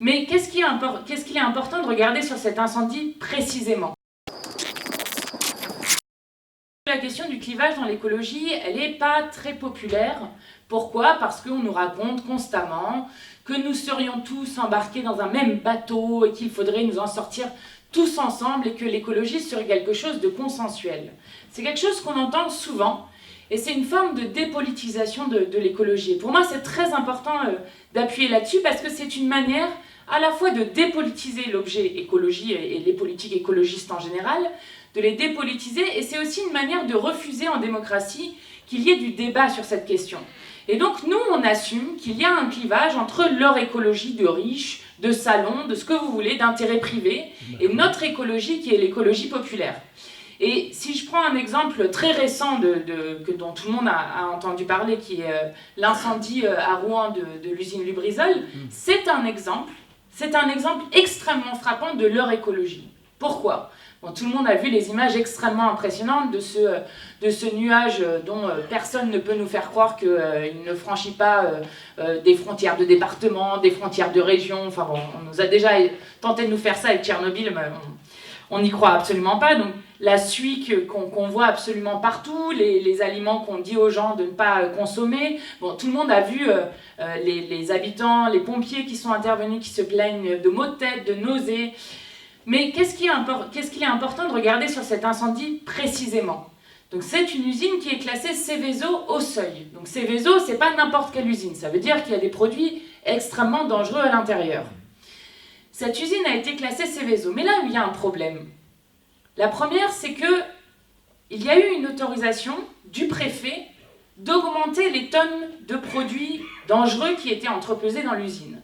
Mais qu'est-ce qu'il est important de regarder sur cet incendie précisément? La question du clivage dans l'écologie, elle n'est pas très populaire. Pourquoi? Parce qu'on nous raconte constamment que nous serions tous embarqués dans un même bateau et qu'il faudrait nous en sortir tous ensemble et que l'écologie serait quelque chose de consensuel. C'est quelque chose qu'on entend souvent et c'est une forme de dépolitisation de l'écologie. Pour moi, c'est très important d'appuyer là-dessus parce que c'est une manière à la fois de dépolitiser l'objet écologie et les politiques écologistes en général, de les dépolitiser, et c'est aussi une manière de refuser en démocratie qu'il y ait du débat sur cette question. Et donc nous, on assume qu'il y a un clivage entre leur écologie de riches, de salons, de ce que vous voulez, d'intérêts privés, et notre écologie qui est l'écologie populaire. Et si je prends un exemple très récent dont tout le monde a entendu parler, qui est l'incendie à Rouen de l'usine Lubrizol, c'est un exemple extrêmement frappant de leur écologie. Pourquoi ? Bon, tout le monde a vu les images extrêmement impressionnantes de ce nuage dont personne ne peut nous faire croire qu'il ne franchit pas des frontières de département, des frontières de région. Enfin bon, on nous a déjà tenté de nous faire ça avec Tchernobyl, mais on n'y croit absolument pas. Donc la suie qu'on voit absolument partout, les aliments qu'on dit aux gens de ne pas consommer. Bon, tout le monde a vu les habitants, les pompiers qui sont intervenus, qui se plaignent de maux de tête, de nausées. Mais qu'est-ce qu'il est important de regarder sur cet incendie précisément? Donc c'est une usine qui est classée Seveso au seuil. Donc Seveso, c'est pas n'importe quelle usine. Ça veut dire qu'il y a des produits extrêmement dangereux à l'intérieur. Cette usine a été classée Seveso. Mais là où il y a un problème. La première, c'est qu'il y a eu une autorisation du préfet d'augmenter les tonnes de produits dangereux qui étaient entreposés dans l'usine.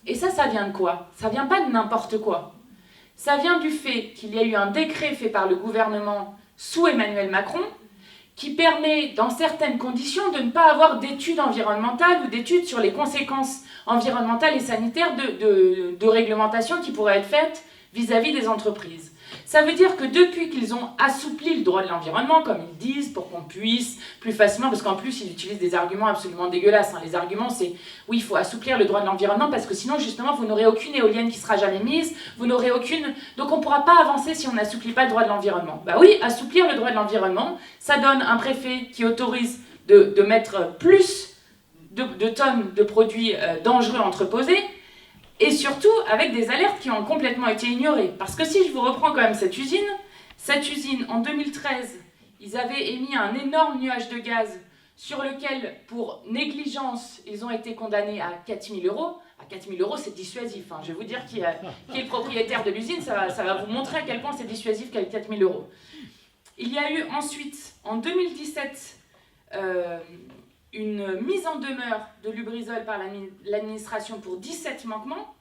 Et ça vient de quoi? Ça vient pas de n'importe quoi. Ça vient du fait qu'il y a eu un décret fait par le gouvernement sous Emmanuel Macron qui permet, dans certaines conditions, de ne pas avoir d'études environnementales ou d'études sur les conséquences environnementales et sanitaires de réglementation qui pourraient être faites vis-à-vis des entreprises. Ça veut dire que depuis qu'ils ont assoupli le droit de l'environnement, comme ils disent, pour qu'on puisse plus facilement, parce qu'en plus ils utilisent des arguments absolument dégueulasses. Les arguments c'est, oui, il faut assouplir le droit de l'environnement parce que sinon justement vous n'aurez aucune éolienne qui sera jamais mise, vous n'aurez aucune... Donc on ne pourra pas avancer si on n'assouplit pas le droit de l'environnement. Bah oui, assouplir le droit de l'environnement, ça donne un préfet qui autorise de mettre plus de tonnes de produits dangereux entreposés, et surtout avec des alertes qui ont complètement été ignorées. Parce que si je vous reprends quand même cette usine, en 2013, ils avaient émis un énorme nuage de gaz sur lequel, pour négligence, ils ont été condamnés à 4 000 €. À 4 000 €, c'est dissuasif. Je vais vous dire qui est le propriétaire de l'usine, ça va vous montrer à quel point c'est dissuasif qu'avec 4 000 €. Il y a eu ensuite, en 2017, une mise en demeure de Lubrizol par l'administration pour 17 manquements,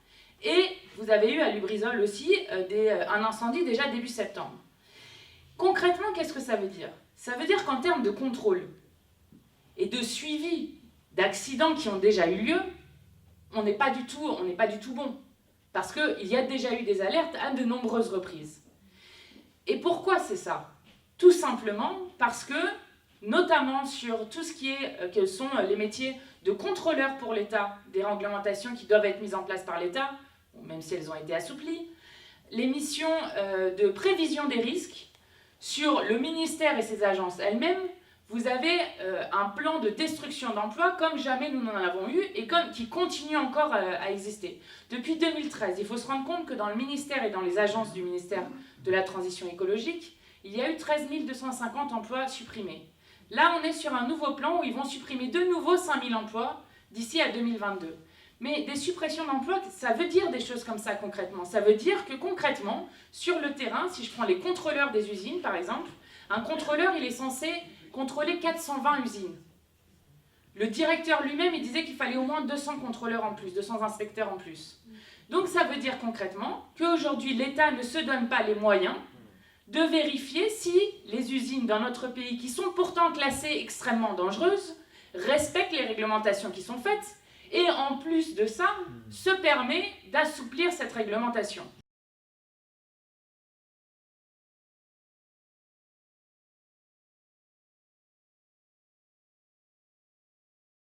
et vous avez eu à Lubrizol aussi un incendie déjà début septembre. Concrètement, qu'est-ce que ça veut dire? Ça veut dire qu'en termes de contrôle et de suivi d'accidents qui ont déjà eu lieu, on n'est pas du tout bon, parce qu'il y a déjà eu des alertes à de nombreuses reprises. Et pourquoi c'est ça? Tout simplement parce que, notamment sur tout ce qui est, quels sont les métiers de contrôleur pour l'État, des réglementations qui doivent être mises en place par l'État, même si elles ont été assouplies, les missions de prévision des risques, sur le ministère et ses agences elles-mêmes, vous avez un plan de destruction d'emplois comme jamais nous n'en avons eu et qui continue encore à exister. Depuis 2013, il faut se rendre compte que dans le ministère et dans les agences du ministère de la Transition écologique, il y a eu 13 250 emplois supprimés. Là, on est sur un nouveau plan où ils vont supprimer de nouveau 5 000 emplois d'ici à 2022. Mais des suppressions d'emplois, ça veut dire des choses comme ça concrètement. Ça veut dire que concrètement, sur le terrain, si je prends les contrôleurs des usines par exemple, un contrôleur, il est censé contrôler 420 usines. Le directeur lui-même, il disait qu'il fallait au moins 200 contrôleurs en plus, 200 inspecteurs en plus. Donc ça veut dire concrètement qu'aujourd'hui, l'État ne se donne pas les moyens de vérifier si les usines dans notre pays, qui sont pourtant classées extrêmement dangereuses, respectent les réglementations qui sont faites, et en plus de ça, se permet d'assouplir cette réglementation.